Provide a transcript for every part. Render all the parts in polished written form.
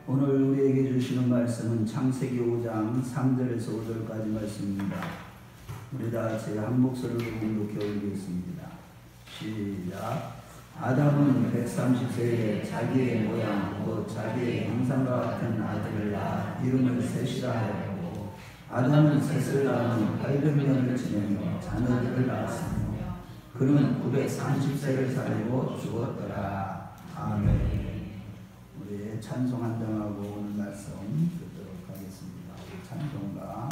오늘 우리에게 주시는 말씀은 창세기 5장 3절에서 5절까지 말씀입니다. 우리 다 같이 한 목소리로 공독해 올리겠습니다. 시작. 아담은 130세에 자기의 모양 곧 자기의 형상과 같은 아들을 낳아 이름을 셋이라 하였고, 아담은 셋을 낳으며 800년을 지내며 자녀들을 낳았으며 그는 930세를 살고 죽었더라. 아멘. 우리 찬송 한정하고 오늘 말씀 듣도록 하겠습니다. 우리 찬송가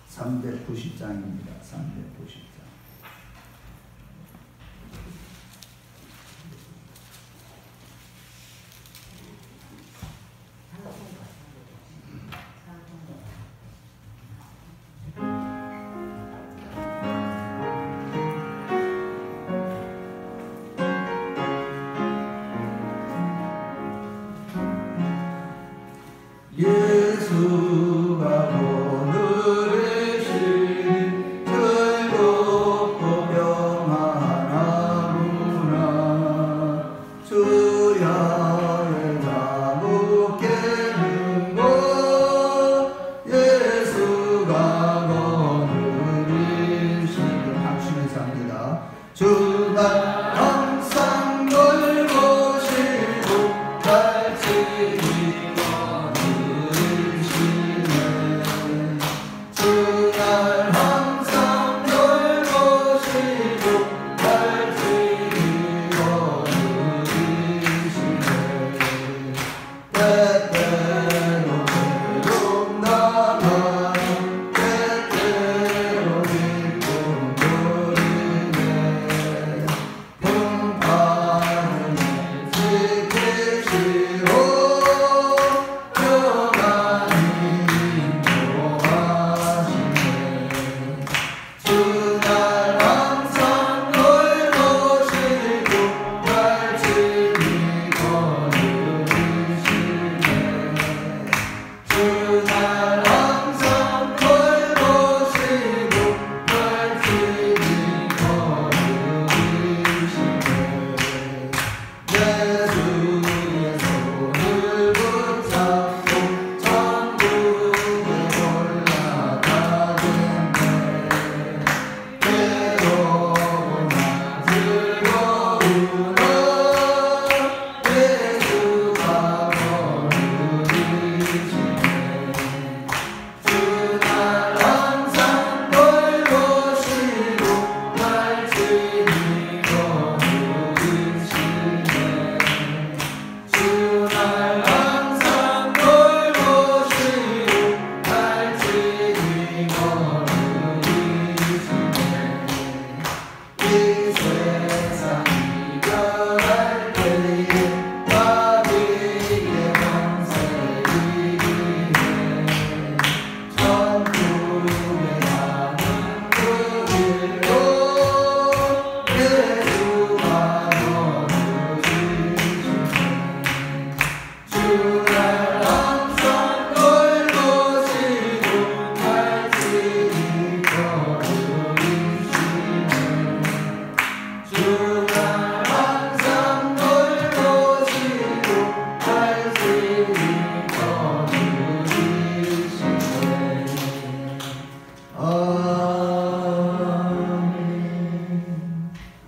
390장입니다. 390장. 예수가 오늘의 즐겁고 평안하구나. 주야의 나무 깨는 것 예수가 오늘이시고 당신의 삽니다. 주가 항상 걸고 쉬고 갈증이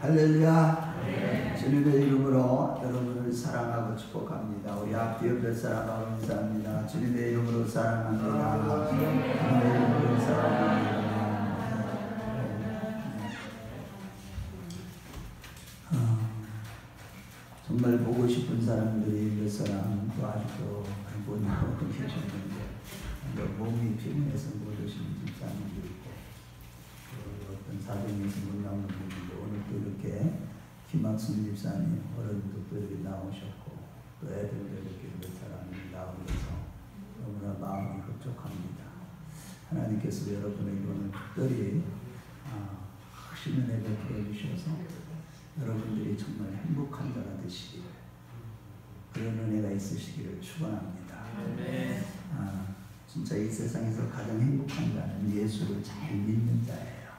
할렐루야. 네. 주님의 이름으로 여러분을 사랑하고 축복합니다. 우리 앞뒤 옆에 사랑하고 인사합니다. 주님의 이름으로 사랑합니다. 주님의 이름으로 사랑합니다. 정말 보고 싶은 사람들이 몇 사람 또 아직도 못 나오고 계셨는데 몸이 피곤해서 못 오시는 집사님도 있고 어떤 사정이 있어서 못 나오는 분들도 오늘 또 이렇게 김학순 집사님 어른도 또 이렇게 나오셨고 또 애들도 이렇게 몇 사람이 나오셔서 너무나 마음이 흡족합니다. 하나님께서 여러분에게 오늘 특별히 하시는 은혜를 베풀어주셔서 여러분들이 정말 행복한 자가 되시기를, 그런 은혜가 있으시기를 축원합니다. 진짜 이 세상에서 가장 행복한 자는 예수를 잘 믿는 자예요.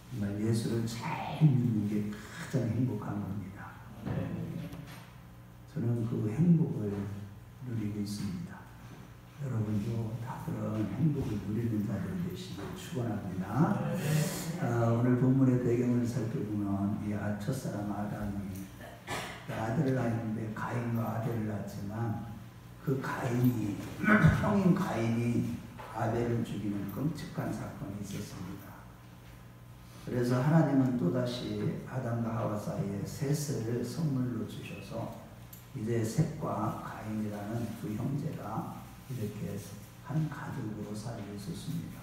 정말 예수를 잘 믿는 게 가장 행복한 겁니다. 저는 그 행복을 첫사람 아담이 아들을 낳았는데 가인과 아벨을 낳았지만 그 가인이 형인 가인이 아벨을 죽이는 끔찍한 사건이 있었습니다. 그래서 하나님은 또다시 아담과 하와 사이에 셋을 선물로 주셔서 이제 셋과 가인이라는 두 형제가 이렇게 한 가족으로 살고 있었습니다.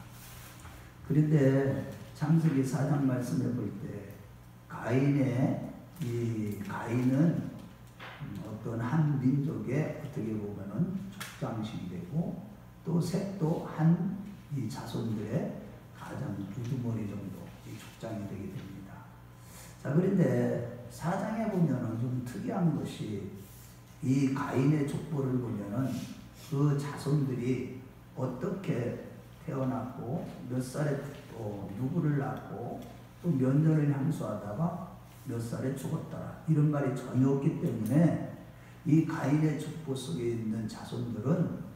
그런데 창세기 4장 말씀을 볼 때 가인은 어떤 한 민족의 어떻게 보면은 족장식이 되고 또 셋도 한 이 자손들의 가장 우두머리 정도 이 족장이 되게 됩니다. 자, 그런데 4장에 보면은 좀 특이한 것이 이 가인의 족보를 보면은 그 자손들이 어떻게 태어났고 몇 살에 또 누구를 낳고 또 몇 년을 향수하다가 몇 살에 죽었더라 이런 말이 전혀 없기 때문에 이 가인의 족보 속에 있는 자손들은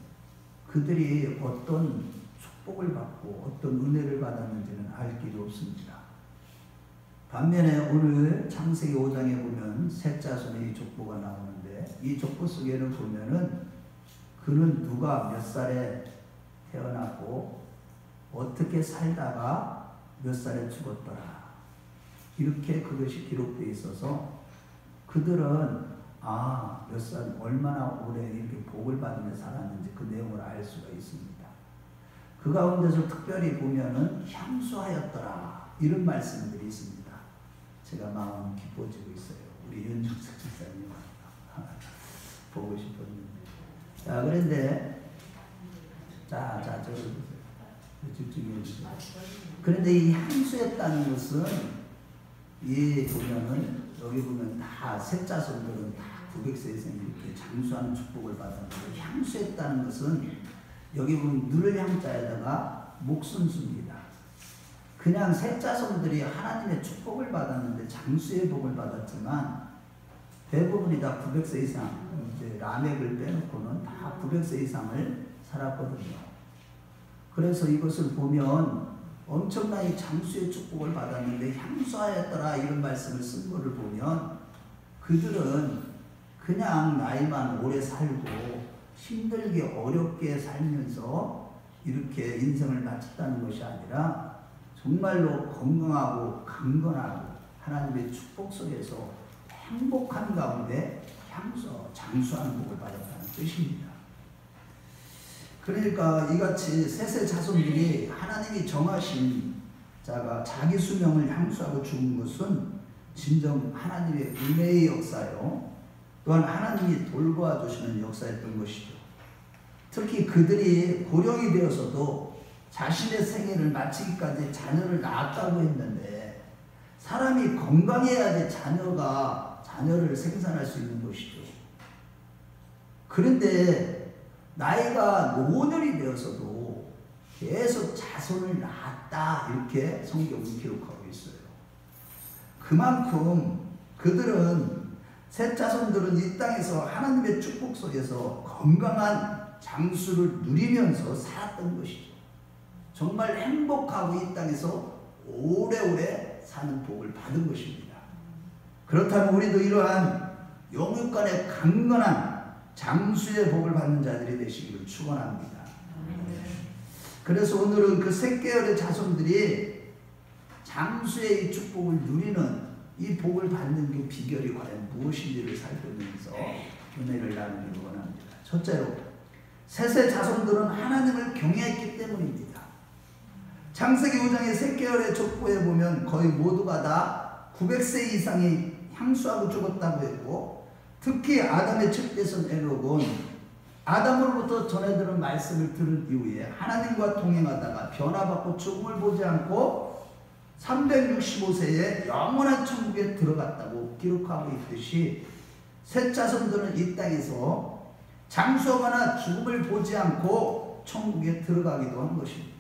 그들이 어떤 축복을 받고 어떤 은혜를 받았는지는 알 길이 없습니다. 반면에 오늘 창세기 5장에 보면 셋 자손의 이 족보가 나오는데 이 족보 속에는 보면은 그는 누가 몇 살에 태어났고 어떻게 살다가 몇 살에 죽었더라 이렇게 그것이 기록되어 있어서 그들은 몇 살 얼마나 오래 이렇게 복을 받으며 살았는지 그 내용을 알 수가 있습니다. 그 가운데서 특별히 보면은 향수하였더라 이런 말씀들이 있습니다. 제가 마음 기뻐지고 있어요. 우리 윤중석 집사님 보고 싶었는데. 자, 그런데 저를 보세요. 집중해 주세요. 그런데 이 향수했다는 것은 이 보면은 여기 보면 다 셋 자손들은 다 900세 이상 이렇게 장수하는 축복을 받았는데 향수했다는 것은 여기 보면 늘 향자에다가 목순수입니다. 그냥 셋 자손들이 하나님의 축복을 받았는데 장수의 복을 받았지만 대부분이 다 900세 이상 이제 라멕을 빼놓고는 다 900세 이상을 살았거든요. 그래서 이것을 보면 엄청나게 장수의 축복을 받았는데 향수하였더라 이런 말씀을 쓴 거를 보면 그들은 그냥 나이만 오래 살고 힘들게 어렵게 살면서 이렇게 인생을 마쳤다는 것이 아니라 정말로 건강하고 강건하고 하나님의 축복 속에서 행복한 가운데 장수하는 복을 받았다는 뜻입니다. 그러니까 이같이 셋의 자손들이 하나님이 정하신 자가 자기 수명을 향수하고 죽은 것은 진정 하나님의 은혜의 역사요. 또한 하나님이 돌보아주시는 역사였던 것이죠. 특히 그들이 고령이 되어서도 자신의 생애를 마치기까지 자녀를 낳았다고 했는데 사람이 건강해야지 자녀를 생산할 수 있는 것이죠. 그런데 나이가 노년이 되어서도 계속 자손을 낳았다 이렇게 성경은 기록하고 있어요. 그만큼 그들은 셋 자손들은 이 땅에서 하나님의 축복 속에서 건강한 장수를 누리면서 살았던 것이죠. 정말 행복하고 이 땅에서 오래오래 사는 복을 받은 것입니다. 그렇다면 우리도 이러한 영육간의 강건한 장수의 복을 받는 자들이 되시기를 축원합니다. 그래서 오늘은 그 셋 계열의 자손들이 장수의 이 축복을 누리는 이 복을 받는 그 비결이 과연 무엇인지를 살펴보면서 은혜를 나누기를 원합니다. 첫째로 셋의 자손들은 하나님을 경외했기 때문입니다. 창세기 5장의 셋 계열의 족보에 보면 거의 모두가 다 900세 이상이 향수하고 죽었다고 했고 특히 아담의 첫대손 에녹은 아담으로부터 전해들은 말씀을 들은 이후에 하나님과 동행하다가 변화받고 죽음을 보지 않고 365세에 영원한 천국에 들어갔다고 기록하고 있듯이 셋 자손들은 이 땅에서 장수하거나 죽음을 보지 않고 천국에 들어가기도 한 것입니다.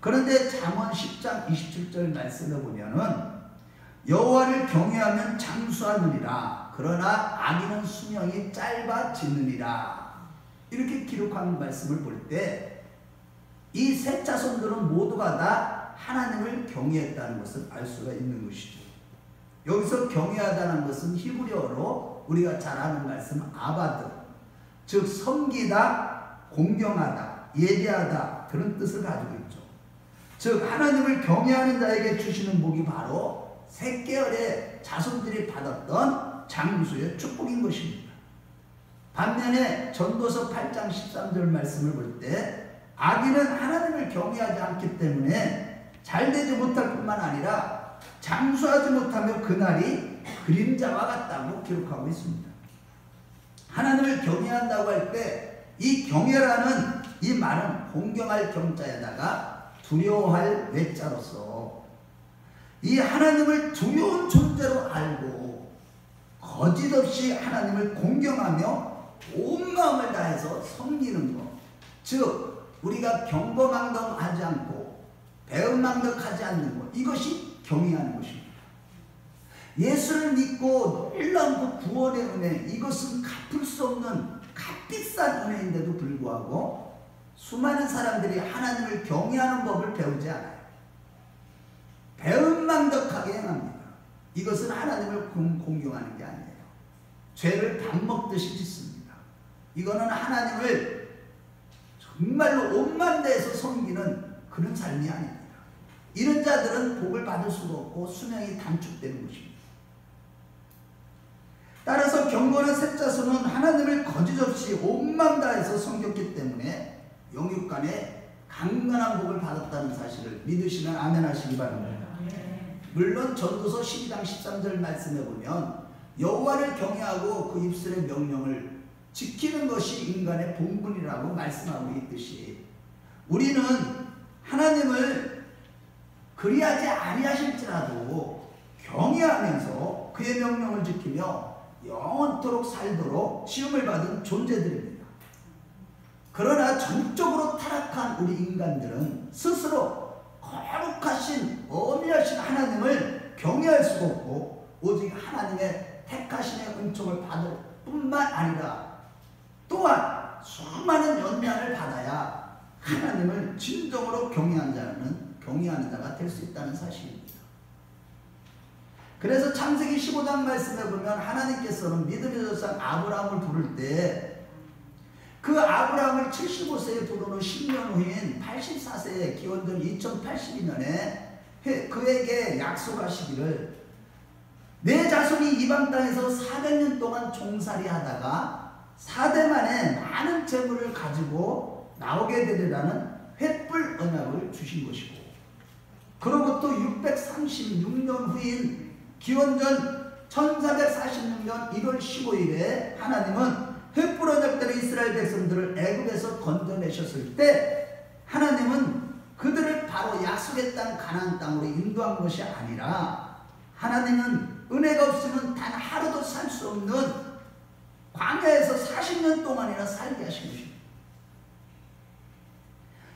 그런데 잠언 10장 27절 말씀을 보면은 여호와를 경외하면 장수하느니라 그러나 악인은 수명이 짧아지느니라 이렇게 기록하는 말씀을 볼 때 이 셋 자손들은 모두가 다 하나님을 경외했다는 것을 알 수가 있는 것이죠. 여기서 경외하다는 것은 히브리어로 우리가 잘 아는 말씀 아바드, 즉 섬기다, 공경하다, 예배하다 그런 뜻을 가지고 있죠. 즉 하나님을 경외하는 자에게 주시는 복이 바로 세 계열의 자손들이 받았던 장수의 축복인 것입니다. 반면에 전도서 8장 13절 말씀을 볼 때 악인은 하나님을 경외하지 않기 때문에 잘되지 못할 뿐만 아니라 장수하지 못하며 그날이 그림자와 같다고 기록하고 있습니다. 하나님을 경외한다고 할 때 이 경외라는 이 말은 공경할 경자에다가 두려워할 외자로서 이 하나님을 두려운 존재로 알고 거짓없이 하나님을 공경하며 온 마음을 다해서 섬기는 것, 즉 우리가 경거망동하지 않고 배은망덕하지 않는 것, 이것이 경외하는 것입니다. 예수를 믿고 놀라운 그 구원의 은혜, 이것은 갚을 수 없는 값비싼 은혜인데도 불구하고 수많은 사람들이 하나님을 경외하는 법을 배우지 않아요. 배은망덕하게 행합니다. 이것은 하나님을 공경하는 게 아니에요. 죄를 밥 먹듯이 짓습니다. 이거는 하나님을 정말로 온만 내서 섬기는 그런 삶이 아닙니다. 이런 자들은 복을 받을 수가 없고 수명이 단축되는 것입니다. 따라서 경건한 셋 자손은 하나님을 거짓없이 온맘 다해서 섬겼기 때문에 영육간에 강건한 복을 받았다는 사실을 믿으시면 아멘 하시기 바랍니다. 물론 전도서 12장 13절 말씀에 보면 여호와를 경외하고 그 입술의 명령을 지키는 것이 인간의 본분이라고 말씀하고 있듯이 우리는 하나님을 그리하지 아니하실지라도 경외하면서 그의 명령을 지키며 영원토록 살도록 시험을 받은 존재들입니다. 그러나 전적으로 타락한 우리 인간들은 스스로 거룩하신 엄밀하신 하나님을 경외할 수가 없고 오직 하나님의 택하심의 은총을 받을 뿐만 아니라 또한 수많은 연단을 받아야 하나님을 진정으로 경외하는 자가 될 수 있다는 사실입니다. 그래서 창세기 15장 말씀에 보면 하나님께서는 믿음의 조상 아브라함을 부를 때 그 아브라함을 75세에 부르는 10년 후인 84세의 기원전 2082년에 그에게 약속하시기를 내 자손이 이방 땅에서 400년 동안 종살이 하다가 4대 만에 많은 재물을 가지고 나오게 되리라는 횃불 언약을 주신 것이고 그로부터 636년 후인 기원전 1446년 1월 15일에 하나님은 횃불 언약대로 이스라엘 백성들을 애굽에서 건져내셨을 때 하나님은 그들을 바로 약속의 땅 가나안 땅으로 인도한 것이 아니라 하나님은 은혜가 없으면 단 하루도 살 수 없는 광야에서 40년 동안이나 살게 하신 것입니다.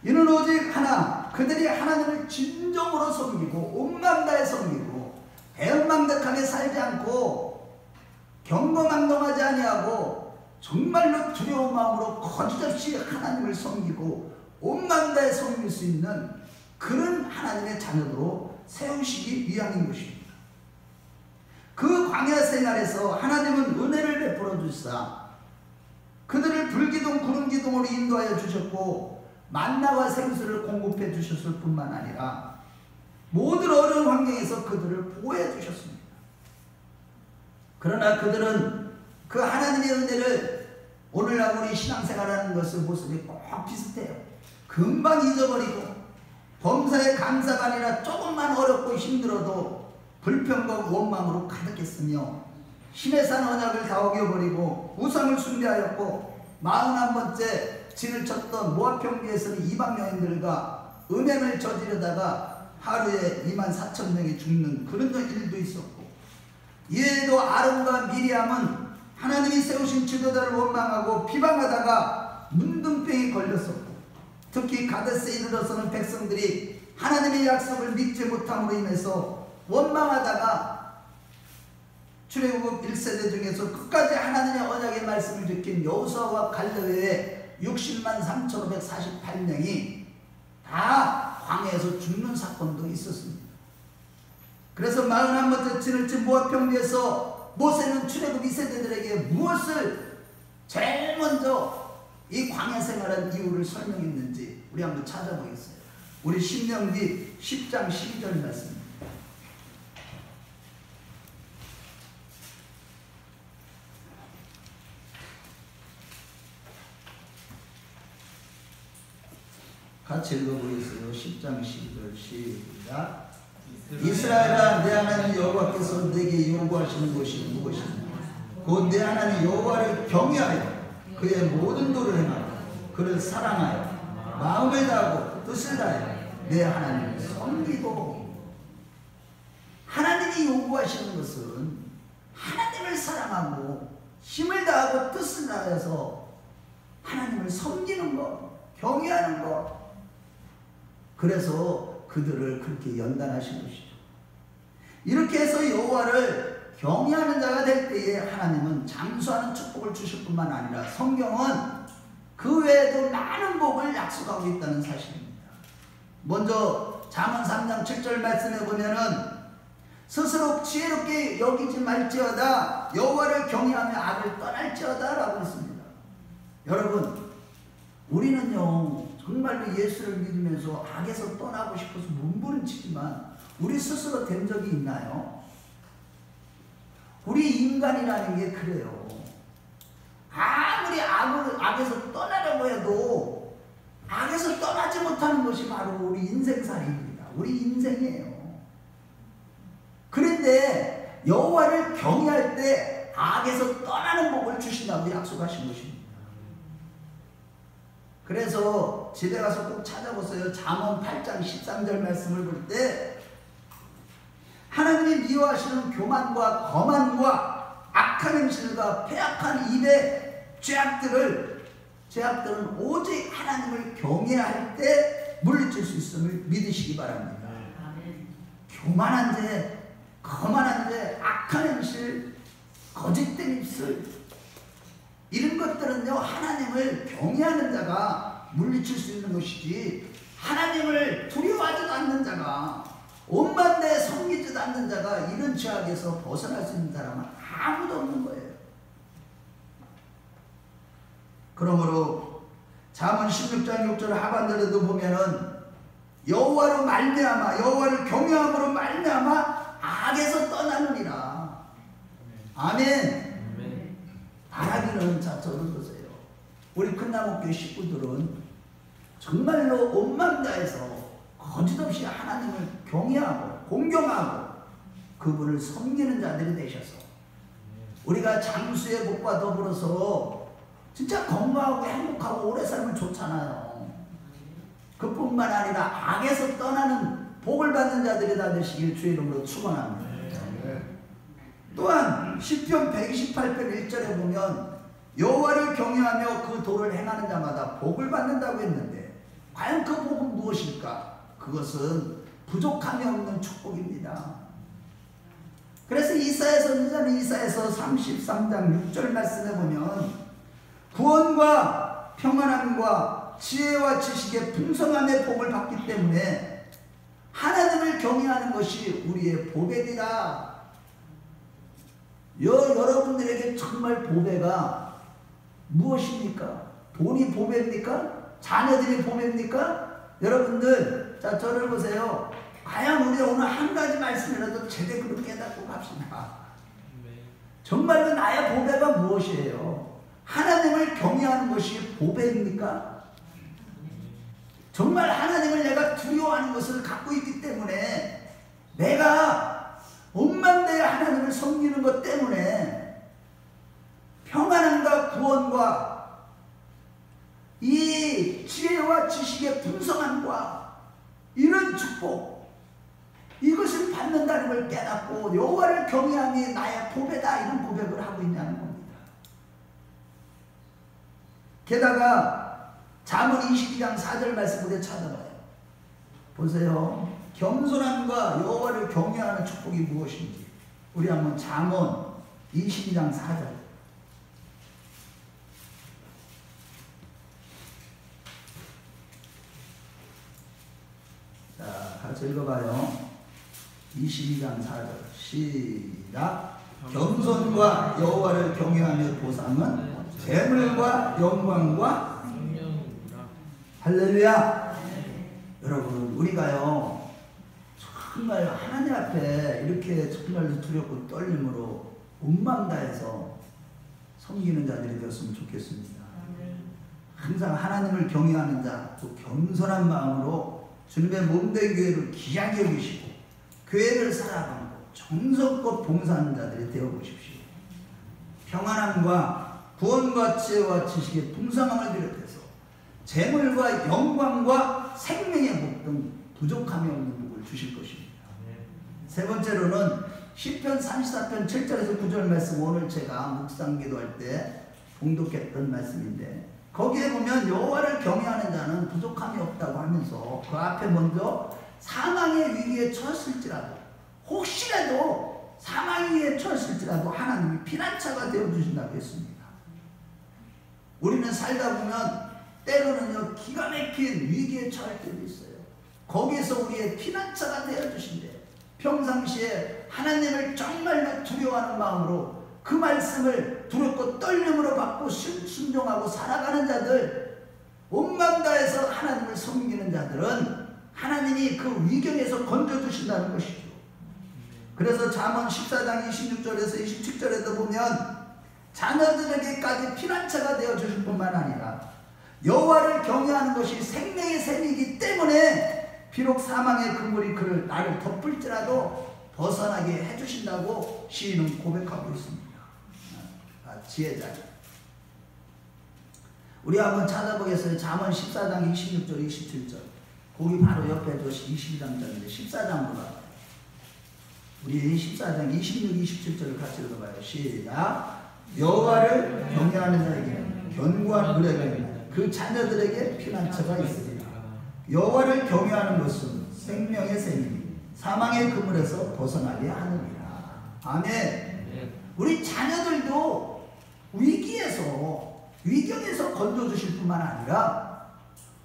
이는 오직 하나, 그들이 하나님을 진정으로 섬기고 온맘 다해 섬기고 배은망덕하게 살지 않고 경거망동하지 아니하고 정말로 두려운 마음으로 거짓없이 하나님을 섬기고 온맘 다해 섬길 수 있는 그런 하나님의 자녀로 세우시기 위함인 것입니다. 그 광야 생활에서 하나님은 은혜를 베풀어 주시사 그들을 불기둥 구름기둥으로 인도하여 주셨고 만나와 생수를 공급해 주셨을 뿐만 아니라 모든 어려운 환경에서 그들을 보호해 주셨습니다. 그러나 그들은 그 하나님의 은혜를 오늘날 우리 신앙생활하는 것을 모습이 꼭 비슷해요. 금방 잊어버리고 범사에 감사가 아니라 조금만 어렵고 힘들어도 불평과 원망으로 가득했으며 신의 산 언약을 다 어겨버리고 우상을 숭배하였고 41번째 진을 쳤던 모압 평지에서는 이방 여인들과 음행을 저지르다가 하루에 24,000명이 죽는 그런 일도 있었고 이에도 아론과 미리암은 하나님이 세우신 지도자를 원망하고 비방하다가 문둥병에 걸렸었고 특히 가데스에 이르러서는 백성들이 하나님의 약속을 믿지 못함으로 인해서 원망하다가 출애굽 1세대 중에서 끝까지 하나님의 언약의 말씀을 지킨 여호수아와 갈레의 60만 3,548명이 다 광야에서 죽는 사건도 있었습니다. 그래서 41번째 진을지 모압 평지에서 모세는 출애굽 2세대들에게 무엇을 제일 먼저 이 광야 생활한 이유를 설명했는지 우리 한번 찾아보겠어요. 우리 신명기 10장 12절 말씀입니다. 같이 읽어보겠어요. 10장 12절 시작. 이스라엘아, 내 하나님 여호와께서 내게 요구하시는 것이 무엇이냐? 곧 내 하나님 여호와를 경외하여 그의 모든 도를 행하고 그를 사랑하여 마음을 다하고 뜻을 다하여 내 하나님을 섬기고. 하나님이 요구하시는 것은 하나님을 사랑하고 힘을 다하고 뜻을 다해서 하나님을 섬기는 것, 경외하는 것. 그래서 그들을 그렇게 연단하신 것이죠. 이렇게 해서 여호와를 경외하는 자가 될 때에 하나님은 장수하는 축복을 주실 뿐만 아니라 성경은 그 외에도 많은 복을 약속하고 있다는 사실입니다. 먼저 잠언 3장 7절 말씀에 보면은 스스로 지혜롭게 여기지 말지어다 여호와를 경외하며 악을 떠날지어다 라고 했습니다. 여러분, 우리는요 정말로 예수를 믿으면서 악에서 떠나고 싶어서 몸부림치지만 우리 스스로 된 적이 있나요? 우리 인간이라는 게 그래요. 아무리 악에서 떠나려고 해도 악에서 떠나지 못하는 것이 바로 우리 인생살이입니다. 우리 인생이에요. 그런데 여호와를 경외할 때 악에서 떠나는 복을 주신다고 약속하신 것입니다. 그래서 집에 가서 꼭 찾아보세요. 잠언 8장 13절 말씀을 볼 때 하나님이 미워하시는 교만과 거만과 악한 행실과 패악한 입의 죄악들은 오직 하나님을 경외할 때 물리칠 수 있음을 믿으시기 바랍니다. 교만한 죄, 거만한 죄, 악한 행실, 거짓된 입술, 이런 것들은요 하나님을 경외하는 자가 물리칠 수 있는 것이지 하나님을 두려워하지도 않는 자가 온만대 섬기지도 않는 자가 이런 죄악에서 벗어날 수 있는 사람은 아무도 없는 거예요. 그러므로 잠언 16장 6절 하반절에도 보면은 여호와로 말미암아 여호와를 경외함으로 말미암아 악에서 떠나느니라. 아멘. 바라기는 자 저를 보세요. 우리 큰나무교회 식구들은 정말로 온 마음 다해서 거짓없이 하나님을 경외하고 공경하고 그분을 섬기는 자들이 되셔서 우리가 장수의 복과 더불어서 진짜 건강하고 행복하고 오래 살면 좋잖아요. 그뿐만 아니라 악에서 떠나는 복을 받는 자들이 다 되시길 주의 이름으로 축원합니다. 또한 시편 128편 1절에 보면 여호와를 경외하며 그 도를 행하는 자마다 복을 받는다고 했는데 과연 그 복은 무엇일까? 그것은 부족함이 없는 축복입니다. 그래서 이사야서 33장 6절 말씀에 보면 구원과 평안함과 지혜와 지식의 풍성함의 복을 받기 때문에 하나님을 경외하는 것이 우리의 보배이다. 여러분들에게 정말 보배가 무엇입니까? 돈이 보배입니까? 자녀들이 보배입니까? 여러분들, 자 저를 보세요. 과연 우리 오늘 한 가지 말씀이라도 제대로 깨닫고 갑시다. 정말로 나의 보배가 무엇이에요? 하나님을 경외하는 것이 보배입니까? 정말 하나님을 내가 두려워하는 것을 갖고 있기 때문에 내가 온만대의 하나님을 섬기는 것 때문에 평안함과 구원과 이 지혜와 지식의 풍성함과 이런 축복, 이것을 받는다는 걸 깨닫고 여호와를 경외함이 나의 보배다, 이런 고백을 하고 있냐는 겁니다. 게다가 잠언 22장 4절 말씀을 찾아봐요. 보세요. 겸손함과 여호와를 경외하는 축복이 무엇인지 우리 한번 잠언 22장 4절. 자, 같이 읽어봐요. 22장 4절 시작. 겸손과 여호와를 경외하며 보상은 재물과 영광과 할렐루야. 여러분 우리가요 정말 하나님 앞에 이렇게 정말로 두렵고 떨림으로 온 마음 다해서 섬기는 자들이 되었으면 좋겠습니다. 항상 하나님을 경외하는 자, 또 겸손한 마음으로 주님의 몸된 교회를 귀하게 여기시고 교회를 살아가고 정성껏 봉사하는 자들이 되어보십시오. 평안함과 구원과 지혜와 지식의 풍성함을 비롯해서 재물과 영광과 생명의 복 등 부족함이 없는 복을 주실 것입니다. 세 번째로는 시편 34편 7절에서 9절 말씀, 오늘 제가 묵상 기도할 때 봉독했던 말씀인데, 거기에 보면 여호와를 경외하는 자는 부족함이 없다고 하면서 그 앞에 먼저 사망의 위기에 처했을지라도, 혹시라도 사망의 위기에 처했을지라도 하나님이 피난처가 되어주신다고 했습니다. 우리는 살다 보면 때로는요 기가 막힌 위기에 처할 때도 있어요. 거기에서 우리의 피난처가 되어주신대. 평상시에 하나님을 정말로 두려워하는 마음으로 그 말씀을 두렵고 떨림으로 받고 순종하고 살아가는 자들, 온 마음 다해서 하나님을 섬기는 자들은 하나님이 그 위경에서 건져주신다는 것이죠. 그래서 잠언 14장 26절에서 27절에도 보면 자녀들에게까지 피난처가 되어주실 뿐만 아니라 여호와를 경외하는 것이 생명의 셈이기 때문에 비록 사망의 그물이 그를 나를 덮을지라도 벗어나게 해주신다고 시인은 고백하고 있습니다. 지혜자. 우리 한번 찾아보겠어요. 잠언 14장 26절 27절. 거기 바로 옆에 22장짜리인데 14장보다 우리 14장 26, 27절을 같이 읽어봐요. 시작. 여호와를 경외하는 자에게 견고한 의뢰가 그 자녀들에게 피난처가 있으리라. 여호와를 경외하는 것은 생명의 셈이니 사망의 그물에서 벗어나게 하느니라. 아멘. 우리 자녀들도 위경에서 건져주실 뿐만 아니라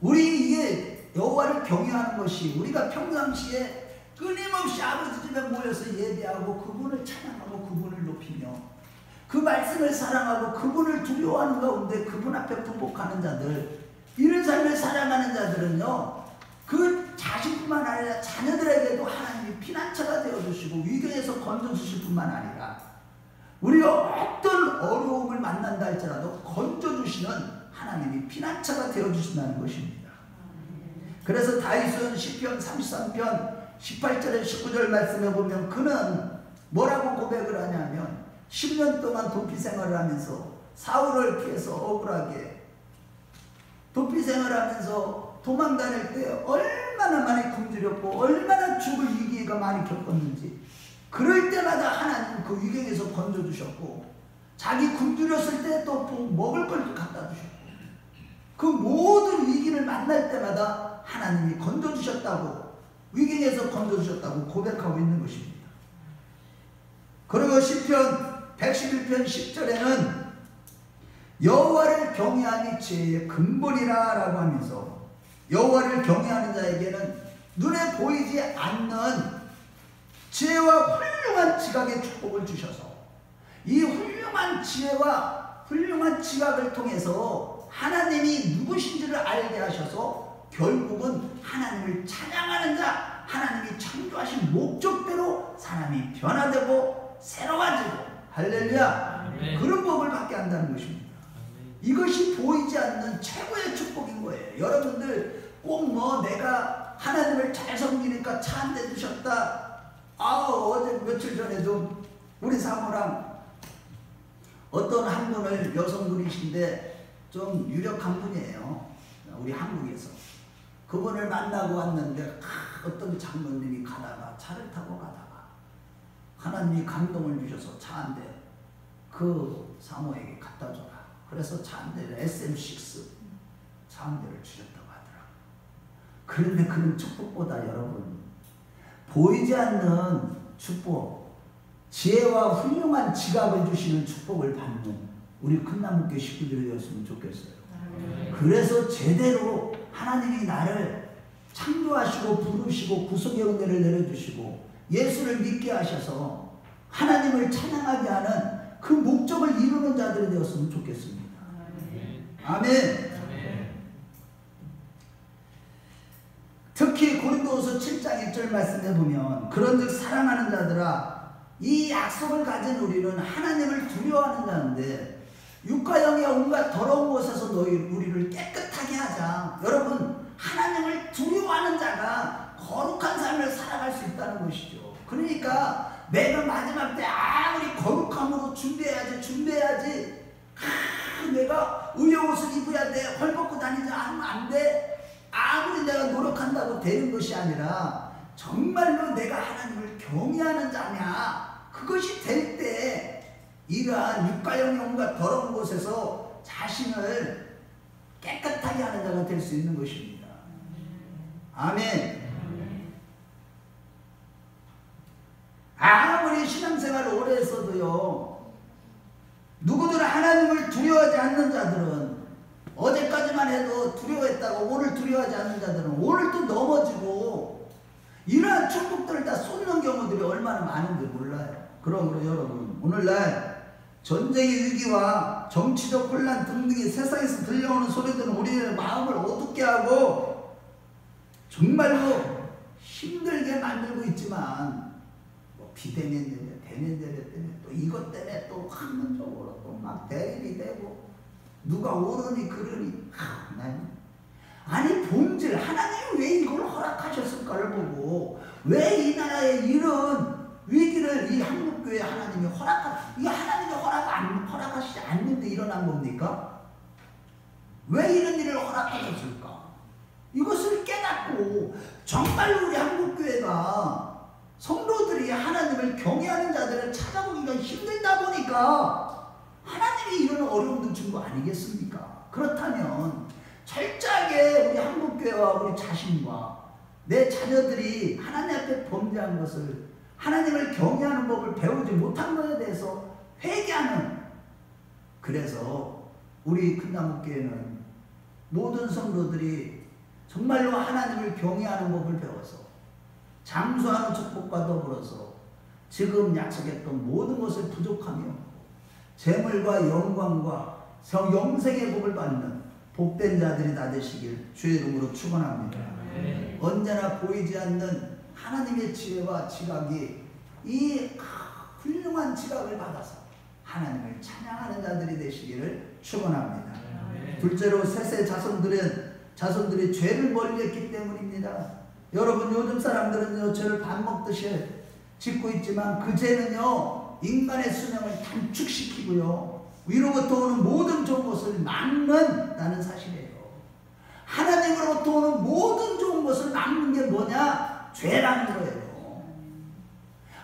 우리 이게 여호와를 경외하는 것이 우리가 평상시에 끊임없이 아버지 집에 모여서 예배하고 그분을 찬양하고 그분을 높이며 그 말씀을 사랑하고 그분을 두려워하는 가운데 그분 앞에 굴복하는 자들, 이런 삶을 살아가는 자들은요 그 자신뿐만 아니라 자녀들에게도 하나님이 피난처가 되어주시고 위경에서 건져주실 뿐만 아니라 우리가 어떤 어려움을 만난다 할지라도 건져주시는 하나님이 피난처가 되어주신다는 것입니다. 그래서 다윗은 시편 33편 18절에 19절 말씀에 보면 그는 뭐라고 고백을 하냐면 10년 동안 도피 생활을 하면서 사울을 피해서 억울하게 도피 생활하면서 도망 다닐 때 얼마나 많이 굶주렸고 얼마나 죽을 위기가 많이 겪었는지, 그럴 때마다 하나님은 그 위경에서 건져주셨고 자기 굶주렸을 때 또 먹을 걸 갖다 주셨고 그 모든 위기를 만날 때마다 하나님이 건져주셨다고, 위경에서 건져주셨다고 고백하고 있는 것입니다. 그리고 시편 111편 10절에는 여호와를 경외하니 지혜의 근본이라 라고 하면서 여호와를 경외하는 자에게는 눈에 보이지 않는 지혜와 훌륭한 지각의 축복을 주셔서 이 훌륭한 지혜와 훌륭한 지각을 통해서 하나님이 누구신지를 알게 하셔서 결국은 하나님을 찬양하는 자, 하나님이 창조하신 목적대로 사람이 변화되고 새로워지고, 할렐루야, 그런 복을 받게 한다는 것입니다. 이것이 보이지 않는 최고의 축복인 거예요. 여러분들 꼭 내가 하나님을 잘 섬기니까 차 한 대 주셨다. 어제 며칠 전에도 우리 사모랑 어떤 한 분을, 여성분이신데 좀 유력한 분이에요. 우리 한국에서. 그분을 만나고 왔는데 어떤 장로님이 가다가 차를 타고 가다가 하나님이 감동을 주셔서 차 한 대 그 사모에게 갖다 줘라. 그래서 차 한 대를 SM6 차 한 대를 주셨다고 하더라고요. 그런데 그런 축복보다 여러분, 보이지 않는 축복, 지혜와 훌륭한 지각을 주시는 축복을 받는 우리 큰나무교회 식구들이 되었으면 좋겠어요. 그래서 제대로 하나님이 나를 창조하시고 부르시고 구속의 은혜를 내려주시고 예수를 믿게 하셔서 하나님을 찬양하게 하는 그 목적을 이루는 자들이 되었으면 좋겠습니다. 아멘. 특히 고린도후서 7장 1절 말씀에 보면 그런즉 사랑하는 자들아 이 약속을 가진 우리는 하나님을 두려워하는 자인데 육과 영의 온갖 더러운 곳에서 우리를 깨끗하게 하자. 여러분, 하나님을 두려워하는 자가 거룩한 삶을 살아갈 수 있다는 것이죠. 그러니까 매번 마지막 때 아무리 거룩함으로 준비해야지 내가 의의 옷을 입어야 돼, 헐벗고 다니지 않으면 안 돼, 아무리 내가 노력한다고 되는 것이 아니라 정말로 내가 하나님을 경외하는 자냐, 그것이 될 때 이러한 육과 영의 온갖 더러운 곳에서 자신을 깨끗하게 하는 자가 될 수 있는 것입니다. 아멘. 아무리 신앙생활을 오래 했어도요, 누구들 하나님을 두려워하지 않는 자들은 어제까지만 해도 두려워했다고 오늘 두려워하지 않는 자들은 오늘 또 넘어지고 이러한 축복들을 다 쏟는 경우들이 얼마나 많은지 몰라요. 그러므로 여러분, 오늘날 전쟁의 위기와 정치적 혼란 등등이 세상에서 들려오는 소리들은 우리의 마음을 어둡게 하고 정말로 힘들게 만들고 있지만 뭐 비대면 대면 때문에 또 이것 때문에 또 한문적으로 또 막 대립이 되고 누가 옳으니 그러니 아니 본질 하나님이 왜 이걸 허락하셨을까를 보고 왜 이 나라에 이런 위기를 이 한국교회 하나님이 이게 하나님이 허락하시지 않는데 일어난 겁니까? 왜 이런 일을 허락하셨을까? 이것을 깨닫고 정말로 우리 한국교회가 성도들이 하나님을 경외하는 자들을 찾아보기가 힘들다 보니까 하나님이 이런 어려움을 준 거 아니겠습니까? 그렇다면 철저하게 우리 한국교회와 우리 자신과 내 자녀들이 하나님 앞에 범죄한 것을, 하나님을 경외하는 법을 배우지 못한 것에 대해서 회개하는, 그래서 우리 큰나무교회는 모든 성도들이 정말로 하나님을 경외하는 법을 배워서 장수하는 축복과 더불어서 지금 약속했던 모든 것을 부족하며 재물과 영광과 영생의 복을 받는 복된 자들이 다 되시길 주의 이름으로 축원합니다. 언제나 보이지 않는 하나님의 지혜와 지각이 이 훌륭한 지각을 받아서 하나님을 찬양하는 자들이 되시기를 축원합니다. 둘째로 셋의 자손들이 죄를 멀리했기 때문입니다. 여러분, 요즘 사람들은요 죄를 밥 먹듯이 짓고 있지만 그 죄는요 인간의 수명을 단축시키고요 위로부터 오는 모든 좋은 것을 막는다는 사실이에요. 하나님으로부터 오는 모든 좋은 것을 막는 게 뭐냐? 죄라는 거예요.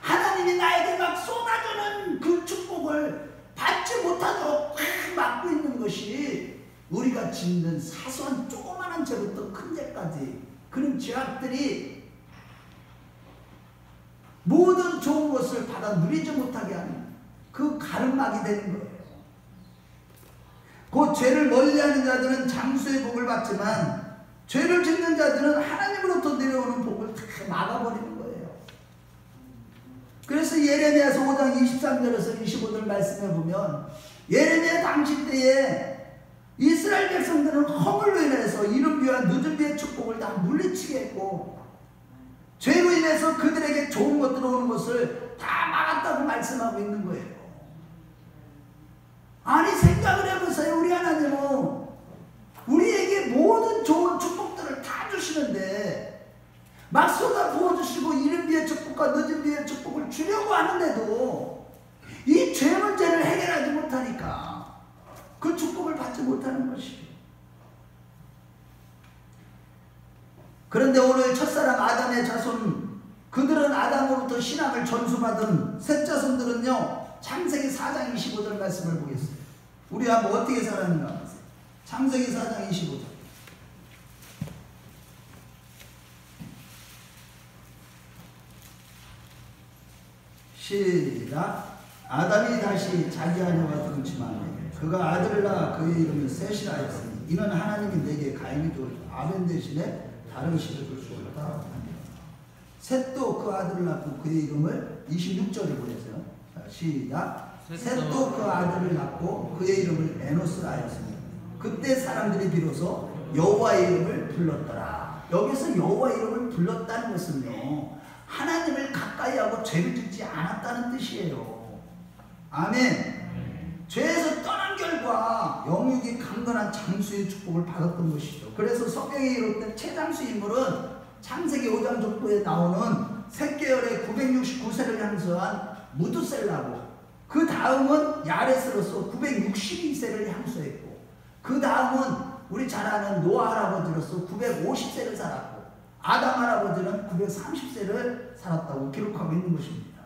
하나님이 나에게 막 쏟아주는 그 축복을 받지 못하도록 막고 있는 것이 우리가 짓는 사소한 조그마한 죄부터 큰 죄까지 그런 죄악들이 모든 좋은 것을 받아 누리지 못하게 하는 그 가름막이 되는 거예요. 그 죄를 멀리하는 자들은 장수의 복을 받지만 죄를 짓는 자들은 하나님으로부터 내려오는 복을 다 막아버리는 거예요. 그래서 예레미야서 5장 23절에서 25절 말씀해 보면 예레미야 당시 때에 이스라엘 백성들은 허물로 인해서 이른 비와 늦은 비의 축복을 다 물리치게 했고 죄로 인해서 그들에게 좋은 것들 오는 것을 다 막았다고 말씀하고 있는 거예요. 아니 생각을 해보세요. 우리 하나님은 우리에게 모든 좋은 축복들을 다 주시는데 막 쏟아 부어주시고 이른 비의 축복과 늦은 비의 축복을 주려고 하는데도 이 죄 문제를 해결하지 못하니까 그 축복을 받지 못하는 것이죠. 그런데 오늘 첫사람 아담의 자손, 그들은 아담으로부터 신앙을 전수받은 셋 자손들은요 창세기 4장 25절 말씀을 보겠습니다. 우리 한번 어떻게 살았는가 보세요. 창세기 4장 25절 시작. 아담이 다시 자기 아내와 동침하니 그가 아들을 낳아 그의 이름을 셋이라 하였으니 이는 하나님이 내게 가인이 줄 아벤 대신에 다른 씨를 줄 수 없다 하니라. 셋도 그 아들을 낳고 그의 이름을 26절을 보내세요. 자, 시작. 셋도 그 아들을 낳고 그의 이름을 에노스라 하였습니다. 그때 사람들이 비로소 여호와의 이름을 불렀더라. 여기서 여호와의 이름을 불렀다는 것은요, 하나님을 가까이 하고 죄를 짓지 않았다는 뜻이에요. 아멘. 죄에서 떠난 결과 영육이 강건한 장수의 축복을 받았던 것이죠. 그래서 성경에 이르되 최장수 인물은 창세기 5장 족보에 나오는 셋계열의 969세를 향수한 무두셀라고, 그 다음은 야레스로서 962세를 향수했고, 그 다음은 우리 잘 아는 노아 할아버지로서 950세를 살았고, 아담 할아버지는 930세를 살았다고 기록하고 있는 것입니다.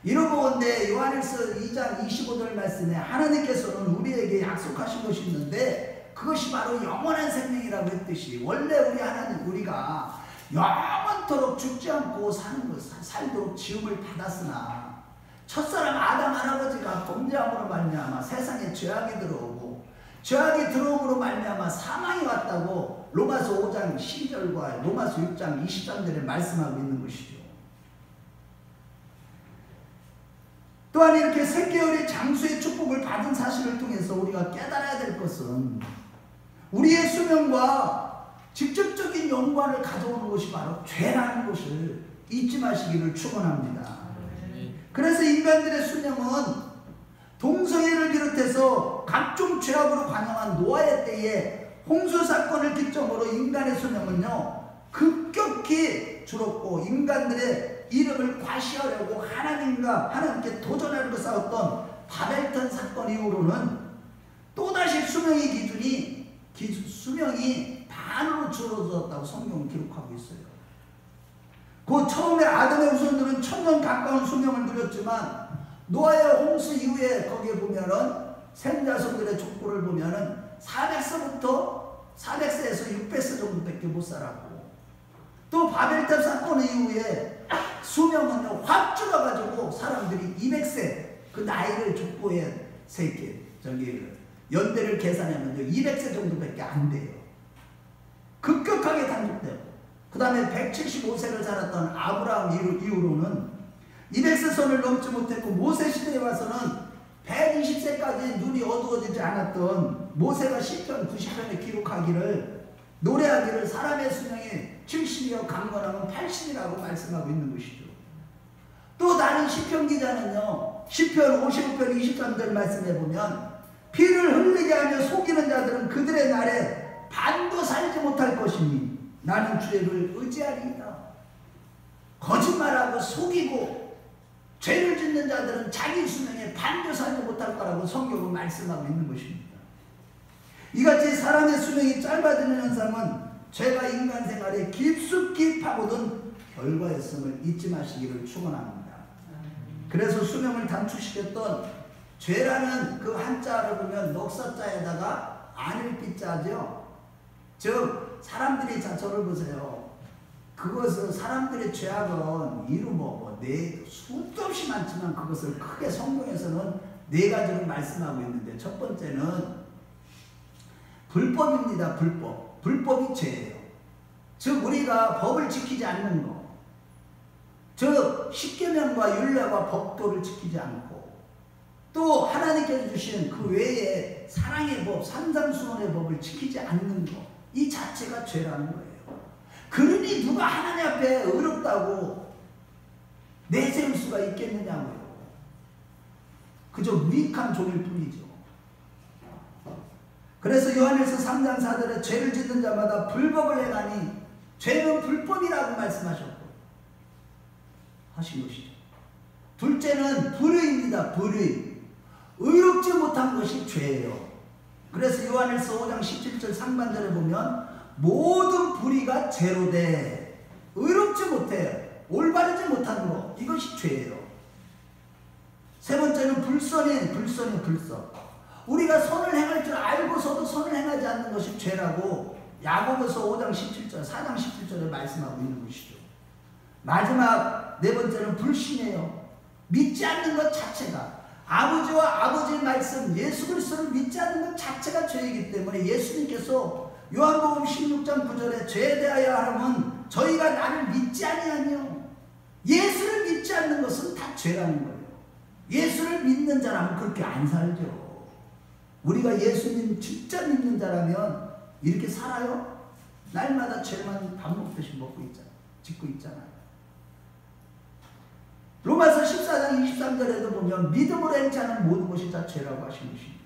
이러고온데 요한일서 2장 25절 말씀에 하나님께서는 우리에게 약속하신 것이 있는데 그것이 바로 영원한 생명이라고 했듯이, 원래 우리가 영원토록 죽지 않고 살도록 지음을 받았으나 첫사람 아담 할아버지가 범죄함으로 말미암아 세상에 죄악이 들어오고, 죄악이 들어옴으로 말미암아 사망이 왔다고 로마서 5장 12절과 로마서 6장 23절에 말씀하고 있는 것이죠. 또한 이렇게 셋계열의 장수의 축복을 받은 사실을 통해서 우리가 깨달아야 될 것은 우리의 수명과 직접적인 연관을 가져오는 것이 바로 죄라는 것을 잊지 마시기를 축원합니다. 그래서 인간들의 수명은 동성애를 비롯해서 각종 죄악으로 관영한 노아의 때에 홍수 사건을 기점으로 인간의 수명은요 급격히 줄었고, 인간들의 이름을 과시하려고 하나님께 도전하려고 싸웠던 바벨탑 사건 이후로는 또다시 수명의 수명이 반으로 줄어들었다고 성경은 기록하고 있어요. 그 처음에 아담의 후손들은 1000년 가까운 수명을 누렸지만 노아의 홍수 이후에 거기에 보면은 셈자손들의 족보를 보면은 400세에서 600세 정도밖에 못 살았고, 또 바벨탑 사건 이후에 수명은 확 줄어가지고 사람들이 200세 그 나이를 족보에 연대를 계산하면 200세 정도밖에 안 돼요. 급격하게 단축되고, 그 다음에 175세를 살았던 아브라함 이후로는 200세 선을 넘지 못했고, 모세 시대에 와서는 120세까지 눈이 어두워지지 않았던 모세가 시편 90편에 노래하기를 사람의 수명이 70이요 강건하면 80이라고 말씀하고 있는 것이죠. 또 다른 시편 기자는요, 시편 55편 23절 말씀해 보면 피를 흘리게 하며 속이는 자들은 그들의 날에 반도 살지 못할 것이니 나는 주를 의지하리이다. 거짓말하고 속이고 죄를 짓는 자들은 자기 수명에 반도 살지 못할 거라고 성경은 말씀하고 있는 것입니다. 이같이 사람의 수명이 짧아지는 현상은 죄가 인간 생활에 깊숙이 파고든 결과였음을 잊지 마시기를 축원합니다. 그래서 수명을 단축시켰던 죄라는 그 한자를 보면 넉사자에다가 안일비자죠. 즉 사람들이, 자 저를 보세요. 그것을 사람들의 죄악은 수도 없이 많지만 그것을 크게 성경에서는 4가지로 말씀하고 있는데, 첫 번째는 불법입니다. 불법이 죄예요. 즉 우리가 법을 지키지 않는 것, 즉 십계명과 율례와 법도를 지키지 않고, 또 하나님께서 주신 그 외에 사랑의 법, 산상수훈의 법을 지키지 않는 것, 이 자체가 죄라는 거예요. 그러니 누가 하나님 앞에 의롭다고 내세울 수가 있겠느냐고요. 그저 무익한 종일 뿐이죠. 그래서 요한일서 3장 4절에 죄를 짓는 자마다 불법을 행하니 죄는 불법이라고 말씀하셨고 하신 것이죠. 둘째는 불의입니다. 불의. 의롭지 못한 것이 죄예요. 그래서 요한일서 5장 17절 상반절에 보면 모든 불의가 죄로 돼. 의롭지 못해. 올바르지 못한 것, 이것이 죄예요. 세 번째는 불선이에요. 불선. 우리가 선을 행할 줄 알고서도 선을 행하지 않는 것이 죄라고 야고보서 5장 17절, 4장 17절에 말씀하고 있는 것이죠. 마지막 4번째는 불신이에요. 믿지 않는 것 자체가, 아버지와 아버지의 말씀 예수 그리스도를 믿지 않는 것 자체가 죄이기 때문에 예수님께서 요한복음 16장 9절에 죄에 대하여 하라면 저희가 나를 믿지 아니하며 예수를 믿지 않는 것은 다 죄라는 거예요. 예수를 믿는 자라면 그렇게 안 살죠. 우리가 예수님 진짜 믿는 자라면 이렇게 살아요? 날마다 죄만 밥 먹듯이 먹고 있잖아요. 짓고 있잖아요. 로마서 14장 23절에도 보면 믿음으로 행치 않은 모든 것이 다 죄라고 하신 것입니다.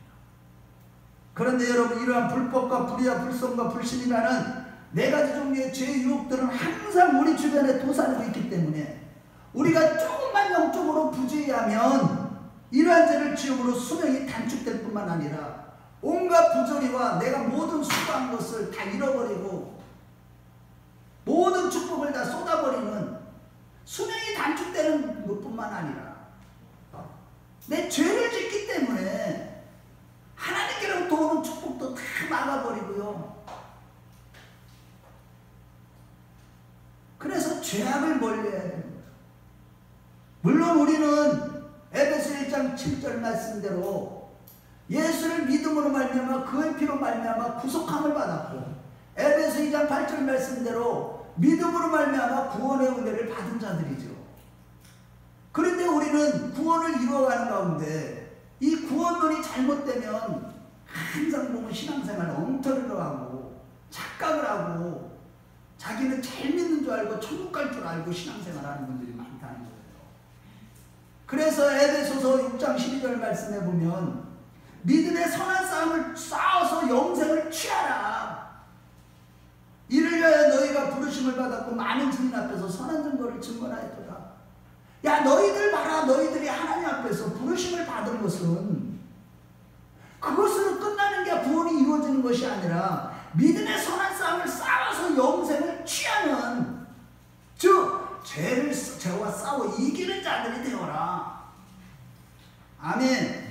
그런데 여러분, 이러한 불법과 불의와 불성과 불신이라는 네 가지 종류의 죄의 유혹들은 항상 우리 주변에 도사리고 있기 때문에 우리가 조금만 영적으로 부주의하면 이러한 죄를 지음으로 수명이 단축될 뿐만 아니라 온갖 부조리와 내가 모든 수고한 것을 다 잃어버리고 모든 축복을 다 쏟아버리는 수명이 단축되는 것뿐만 아니라 내 죄를 짓기 때문에 하나님께로부터 오는 축복도 다 막아버리고요. 그래서 죄악을 멀리해야 됩니다. 물론 우리는 에베소 1장 7절 말씀대로 예수를 믿음으로 말미암아 그의 피로 말미암아 구속함을 받았고, 에베소 2장 8절 말씀대로 믿음으로 말미암아 구원의 은혜를 받은 자들이죠. 그런데 우리는 구원을 이루어가는 가운데 이 구원론이 잘못되면 항상 보면 신앙생활 엉터리로 하고 착각을 하고 자기는 잘 믿는 줄 알고 천국 갈 줄 알고 신앙생활 하는 분들이 많다는 거예요. 그래서 에베소서 6장 12절 말씀에 보면 믿음의 선한 싸움을 싸워서 영생을 취하라. 이를 위하여 너희가 부르심을 받았고 많은 증인 앞에서 선한 증거를 증언하였도다. 야, 너희들 봐라. 너희들이 하나님 앞에서 부르심을 받은 것은 그것으로 끝나는 게 구원이 이루어지는 것이 아니라 믿음의 선한 싸움을 싸워서 영생을 취하는, 즉 죄와 싸워 이기는 자들이 되어라. 아멘.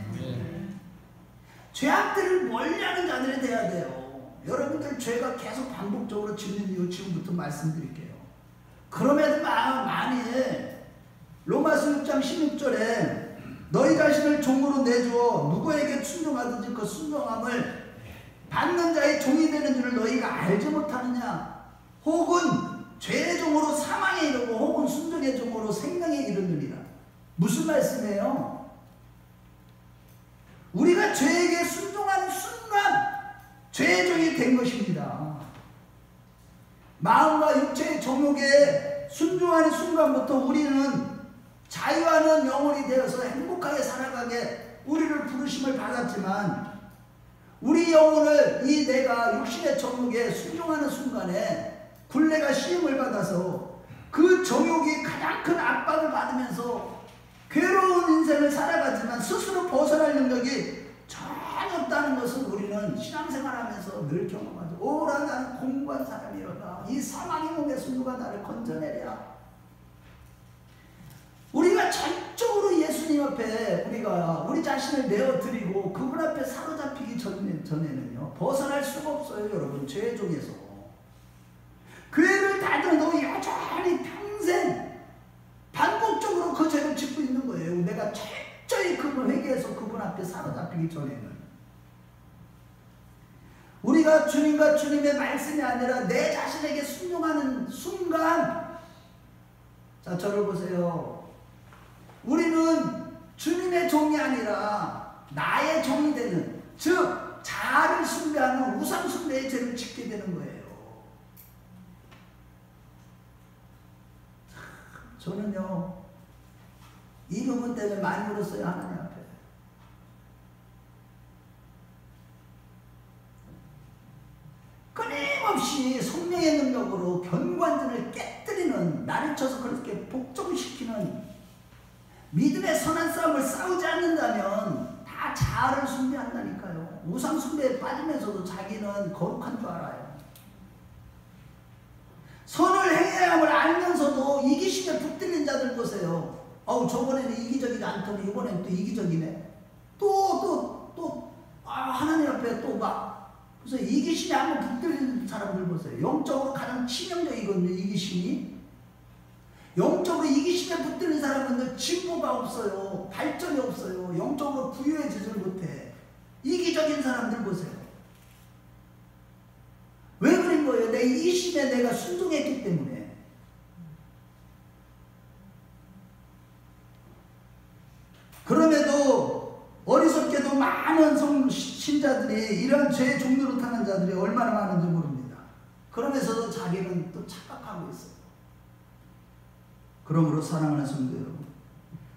죄악들을 멀리하는 자들이 되어야 돼요. 여러분들 죄가 계속 반복적으로 짓는 이유 지금부터 말씀드릴게요. 그럼에도 만일 로마서 6장 16절에 너희 자신을 종으로 내주어 누구에게 순종하든지 그 순종함을 받는 자의 종이 되는 줄을 너희가 알지 못하느냐? 혹은 죄의 종으로 사망에 이르고 혹은 순종의 종으로 생명에 이르느니라. 무슨 말씀이에요? 우리가 죄에게 순종하는 순간 죄의 종이 된 것입니다. 마음과 육체의 정욕에 순종하는 순간부터 우리는 자유하는 영혼이 되어서 행복하게 살아가게 우리를 부르심을 받았지만, 우리 영혼을 이 내가 육신의 정욕에 순종하는 순간에 굴레가 시험을 받아서 그 정욕이 가장 큰 압박을 받으면서 괴로운 인생을 살아가지만 스스로 벗어날 능력이 전혀 없다는 것은 우리는 신앙생활하면서 늘 경험하죠. 오라 나는 공부한 사람이로다. 이 사망의 몸에서 누가 나를 건져내랴. 우리가 전적으로 예수님 앞에 우리 자신을 내어드리고 그분 앞에 사로잡히기 전에는요 벗어날 수가 없어요. 여러분, 죄의 종에서 그 애를 다져도 여전히 평생 반복적으로 그 죄를 짓고 있는 거예요. 내가 철저히 그분 회개해서 그분 앞에 사로잡히기 전에는 우리가 주님과 주님의 말씀이 아니라 내 자신에게 순종하는 순간, 자 저를 보세요. 우리는 주님의 종이 아니라 나의 종이 되는, 즉 자아를 숭배하는 우상 숭배의 죄를 짓게 되는 거예요. 저는요 이 부분 때문에 많이 울었어요. 하나님 앞에. 끊임없이 성령의 능력으로 견관전을 깨뜨리는, 나를 쳐서 그렇게 복종시키는 믿음의 선한 싸움을 싸우지 않는다면 다 자아를 숭배한다니까요. 우상 숭배에 빠지면서도 자기는 거룩한 줄 알아요. 선을 행해야 함을 알면서도 이기심에 붙들린 자들 보세요. 저번에는 이기적이지 않더니 이번엔 또 이기적이네. 하나님 앞에 또 막, 그래서 이기심에 한번 붙들린 사람들 보세요. 영적으로 가장 치명적이거든요, 이기심이. 영적으로 이기심에 붙들린 사람은 진보가 없어요. 발전이 없어요. 영적으로 부유해지지 못해. 이기적인 사람들 보세요. 왜 그런 거예요? 내 이기심에 내가 순종했기 때문에. 많은 신자들이 이런 죄의 종로로 타는 자들이 얼마나 많은지 모릅니다. 그러면서도 자기는 또 착각하고 있어요. 그러므로 사랑하는 성도 여러분,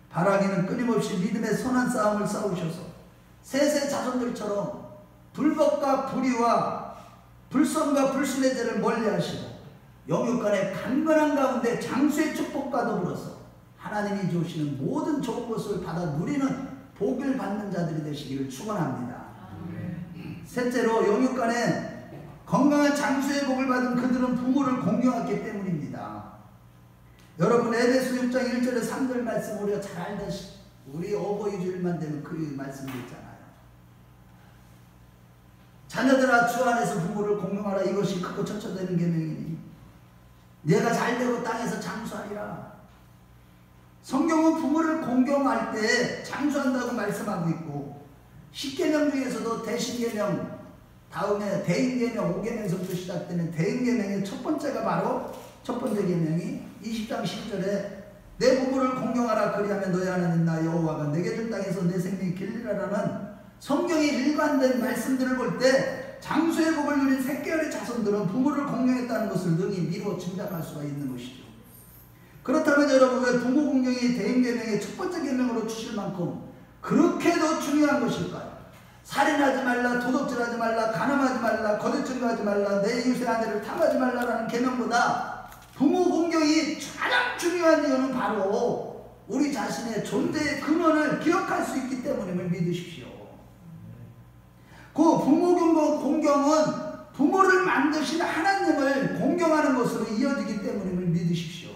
바라기는 끊임없이 믿음의 선한 싸움을 싸우셔서 셋의 자손들처럼 불법과 불의와 불선과 불신의 죄를 멀리하시고 영육간의 강건한 가운데 장수의 축복과 더불어서 하나님이 주시는 모든 좋은 것을 받아 누리는 복을 받는 자들이 되시기를 축원합니다. 셋째로 영육간에 건강한 장수의 복을 받은 그들은 부모를 공경했기 때문입니다. 여러분 에베소 6장 1절에 3절 말씀 우리가 잘 알다시피 우리 어버이 주일만 되면 그 말씀도 있잖아요. 자녀들아 주 안에서 부모를 공경하라. 이것이 크고 첫째되는 계명이니 내가 잘되고 땅에서 장수하리라. 성경은 부모를 공경할 때 장수한다고 말씀하고 있고 10계명 중에서도 대신계명 다음에 대인계명 5계명에서부터 시작되는 대인계명의 첫 번째가 바로 첫 번째 계명이 20장 10절에 내 부모를 공경하라. 그리하면 너희 하나님 나 여호와가 내게 줄 땅에서 내 생명이 길리라라는 성경의 일관된 말씀들을 볼 때 장수의 복을 누린 셋계열의 자손들은 부모를 공경했다는 것을 능히 미루어 짐작할 수가 있는 것이죠. 그렇다면 여러분 왜 부모 공경이 대인계명의 첫 번째 계명으로 주실 만큼 그렇게도 중요한 것일까요? 살인하지 말라, 도둑질하지 말라, 간음하지 말라, 거짓증거하지 말라, 내 이웃의 아내를 탐하지 말라라는 계명보다 부모 공경이 가장 중요한 이유는 바로 우리 자신의 존재의 근원을 기억할 수 있기 때문임을 믿으십시오. 그 부모 공경은 부모를 만드신 하나님을 공경하는 것으로 이어지기 때문임을 믿으십시오.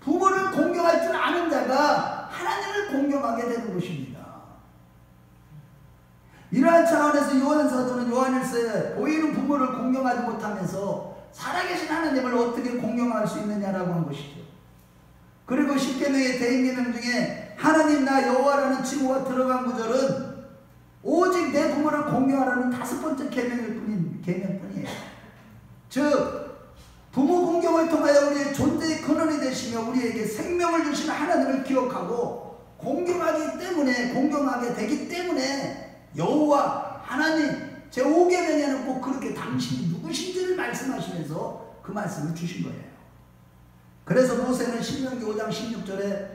부모를 공경할 줄 아는 자가 하나님을 공경하게 되는 것입니다. 이러한 차원에서 요한 사도는 요한일서에 보이는 부모를 공경하지 못하면서 살아계신 하나님을 어떻게 공경할 수 있느냐라고 한 것이죠. 그리고 10계명의 대인계명 중에 하나님 나 여호와라는 칭호가 들어간 구절은 오직 내 부모를 공경하라는 5번째 계명뿐이에요. 즉 부모 공경을 통하여 우리의 존재의 근원이 되시며 우리에게 생명을 주시는 하나님을 기억하고 공경하게 되기 때문에 여호와 하나님 제5계명에는 꼭 그렇게 당신이 누구신지를 말씀하시면서 그 말씀을 주신 거예요. 그래서 모세는 신명기 5장 16절에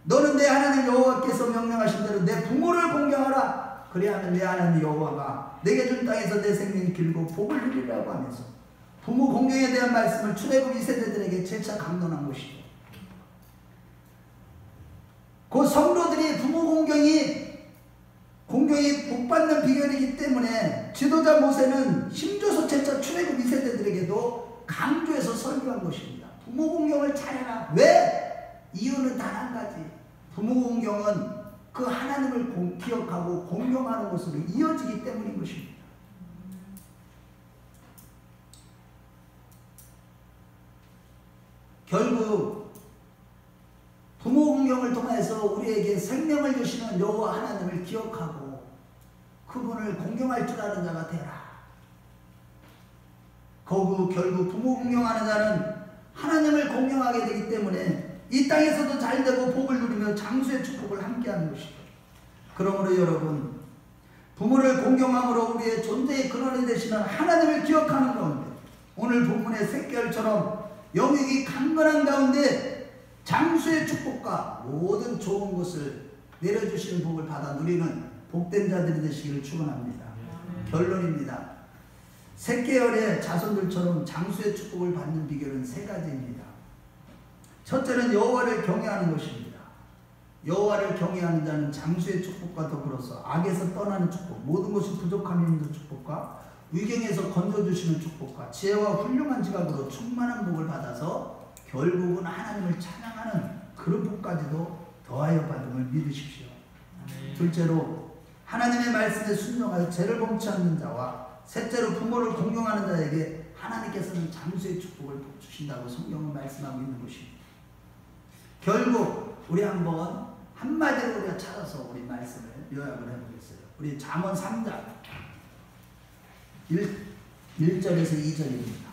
너는 내 하나님 여호와께서 명령하신 대로 내 부모를 공경하라. 그래야하면 내 하나님 여호와가 내게 준 땅에서 내 생명이 길고 복을 누리라고 하면서 부모 공경에 대한 말씀을 출애굽 2세대들에게 재차 강론한 것이죠. 그 성도들이 부모 공경이 복받는 비결이기 때문에 지도자 모세는 힘줘서 재차 출애굽 2세대들에게도 강조해서 설교한 것입니다. 부모 공경을 잘해라. 왜? 이유는 단 한 가지. 부모 공경은 그 하나님을 기억하고 공경하는 것으로 이어지기 때문인 것입니다. 결국 부모 공경을 통해서 우리에게 생명을 주시는 여호와 하나님을 기억하고 그분을 공경할 줄 아는 자가 되라. 결국 부모 공경하는 자는 하나님을 공경하게 되기 때문에 이 땅에서도 잘되고 복을 누리며 장수의 축복을 함께하는 것이죠. 그러므로 여러분 부모를 공경함으로 우리의 존재의 근원이 되시는 하나님을 기억하는 가운데 오늘 본문의 셋계열처럼 영육이 강건한 가운데 장수의 축복과 모든 좋은 것을 내려주시는 복을 받아 누리는 복된 자들이 되시기를 축원합니다. 결론입니다. 셋계열의 자손들처럼 장수의 축복을 받는 비결은 3가지입니다. 첫째는 여호와를 경외하는 것입니다. 여호와를 경외하는 자는 장수의 축복과 더불어서 악에서 떠나는 축복, 모든 것이 부족함이 있는 축복과 위경에서 건져주시는 축복과 지혜와 훌륭한 지각으로 충만한 복을 받아서 결국은 하나님을 찬양하는 그런 복까지도 더하여 받음을 믿으십시오. 둘째로 하나님의 말씀에 순종하여 죄를 범치 않는 자와 셋째로 부모를 공경하는 자에게 하나님께서는 장수의 축복을 주신다고 성경은 말씀하고 있는 것입니다. 결국 우리 한마디로 우리가 찾아서 우리 말씀을 요약을 해보겠어요. 우리 잠언 3장 1절에서 2절입니다.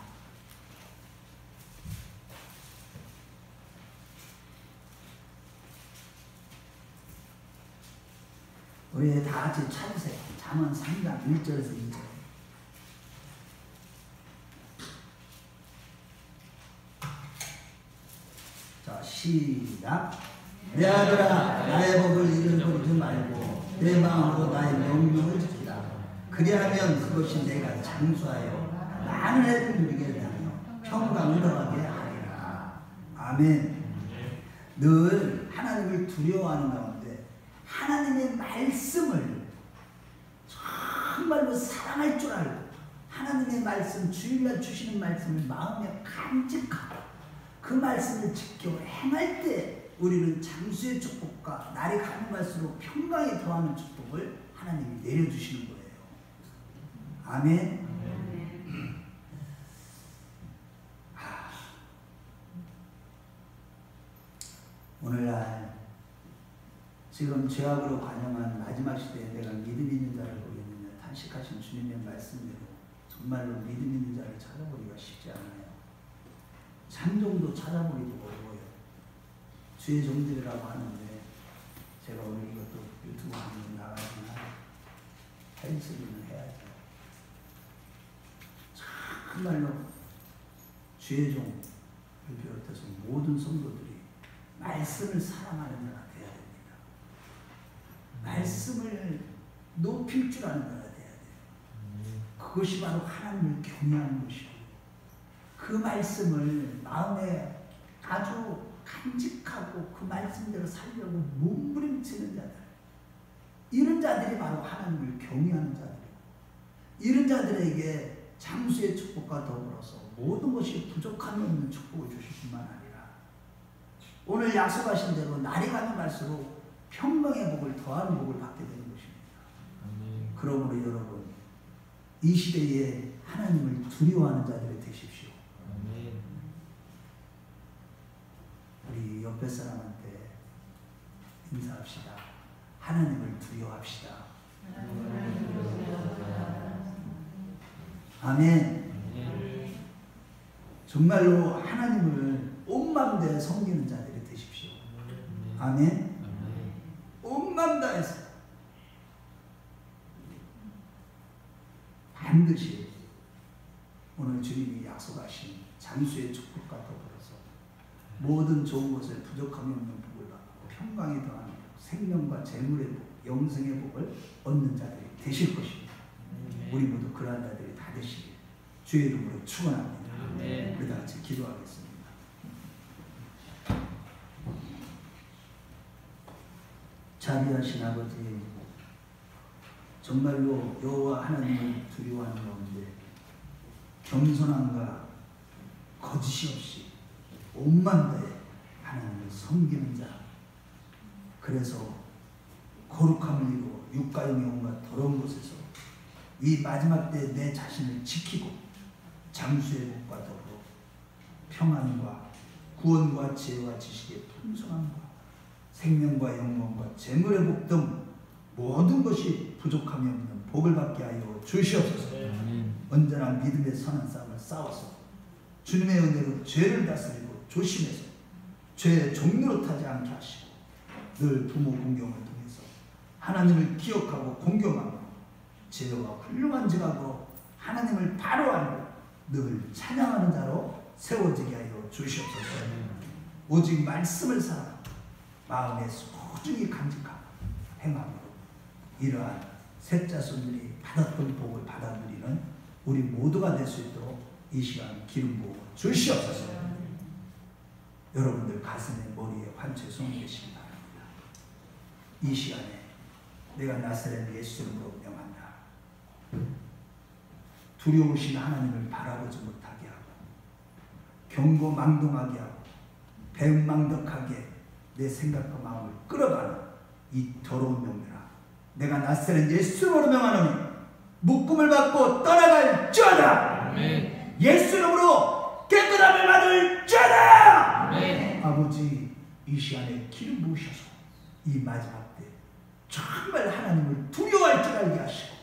우리 다 같이 찾으세요. 잠언 3장 1절에서 2절. 자, 시작. 내 아들아, 나의 법을 잃어버리지 말고 내 마음으로 나의 명령을 지키라. 그리하면 그것이 내가 장수하여 많은 해를 누리게 되며 평강을 더하게 하리라. 아멘. 늘 하나님을 두려워하는 가운데 하나님의 말씀을 정말로 사랑할 줄 알고 하나님의 말씀, 주일날 주시는 말씀을 마음에 간직하고 그 말씀을 지켜 행할 때 우리는 장수의 축복과 날이 가는 갈수록 평강에 더하는 축복을 하나님이 내려주시는 거예요. 아멘. 오늘날 지금 죄악으로 관영한 마지막 시대에 내가 믿음 있는 자를 보겠느냐 탄식하신 주님의 말씀대로 정말로 믿음 있는 자를 찾아보기가 쉽지 않아요. 참종도 찾아보기도 어려워요. 주의 종들이라고 하는데 제가 오늘 이것도 유튜브 방송 나가지만 헬스는 해야죠. 정말로 주의 종을 비롯해서 모든 성도들이 말씀을 사랑하는 자가 되어야 됩니다. 말씀을 높일 줄 아는 자가 되어야 돼요. 그것이 바로 하나님을 경외하는 것이고 그 말씀을 마음에 아주 간직하고 그 말씀대로 살려고 몸부림치는 자들, 이런 자들이 바로 하나님을 경외하는 자들이고 이런 자들에게 장수의 축복과 더불어서 모든 것이 부족함이 없는 축복을 주실 뿐만 아니라 오늘 약속하신 대로 날이 가면 갈수록 평강의 복을 더하는 복을 받게 되는 것입니다. 그러므로 여러분 이 시대에 하나님을 두려워하는 자들이 되십시오. 우리 옆에 사람한테 인사합시다. 하나님을 두려워합시다. 아멘. 정말로 하나님을 온 마음 다해 섬기는 자들이 되십시오. 아멘. 온 마음 다해서 반드시 오늘 주님이 약속하신 장수의 축복과 더불어서 모든 좋은 것을 부족함이 없는 복을 받고 평강이 더하는 복, 생명과 재물의 복, 영생의 복을 얻는 자들이 되실 것입니다. 우리 모두 그러한 자들이 다 되시길 주의 이름으로 축원합니다. 우리 다 같이 기도하겠습니다. 자비하신 아버지, 정말로 여호와 하나님을 두려워하는 가운데 겸손함과 거짓이 없이 온만 다해 하나님을 섬기는 자, 그래서 거룩함을 이루어 육가의 영혼과 더러운 곳에서 이 마지막 때 내 자신을 지키고 장수의 복과 더불어 평안과 구원과 지혜와 지식의 풍성함과 생명과 영광과 재물의 복 등 모든 것이 부족함이 없는 복을 받게 하여 주시옵소서. 언제나 믿음의 선한 싸움을 싸워서 주님의 은혜로 죄를 다스리고 조심해서 죄의 종로로 타지 않게 하시고 늘 부모 공경을 통해서 하나님을 기억하고 공경하고 지혜와 훌륭한 지각으로 하나님을 바로 알고 늘 찬양하는 자로 세워지게 하여 주시옵소서. 오직 말씀을 사랑하고 마음에 소중히 간직하고 행함으로 이러한 셋자손들이 받았던 복을 받아 누리는 우리 모두가 될 수 있도록 이 시간 기름 부어 주시옵소서. 여러분들 가슴에 머리에 환초에 손이 계시기 바랍니다. 이 시간에 내가 나사렛 예수 이름으로 명한다. 두려우신 하나님을 바라보지 못하게 하고 경고망동하게 하고 배은망덕하게 내 생각과 마음을 끌어가는 이 더러운 명령아, 내가 나사렛 예수 이름으로 명하노니 묶음을 받고 떠나갈지어다. 예수 이름으로 깨끗함을 받을지어다. 아버지, 이 시간에 기름 부으셔서 이 마지막 때 정말 하나님을 두려워할 줄 알게 하시고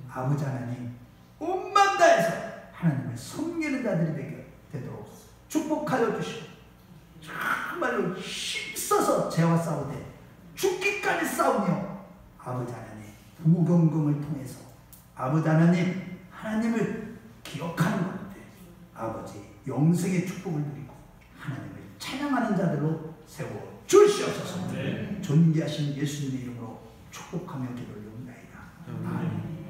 아버지 하나님 온 마음 다해서 하나님을 섬기는 자들이 되도록 축복하여 주시고 정말로 힘써서 죄와 싸우되 죽기까지 싸우며 아버지 하나님 부경금을 통해서 아버지 하나님을 기억하는 가운데 아버지 영생의 축복을 누리고 하나님을 찬양하는 자들로 세워 주시옵소서. 존귀하신 예수님의 이름으로 축복하며 기도를 올리옵나이다. 아멘.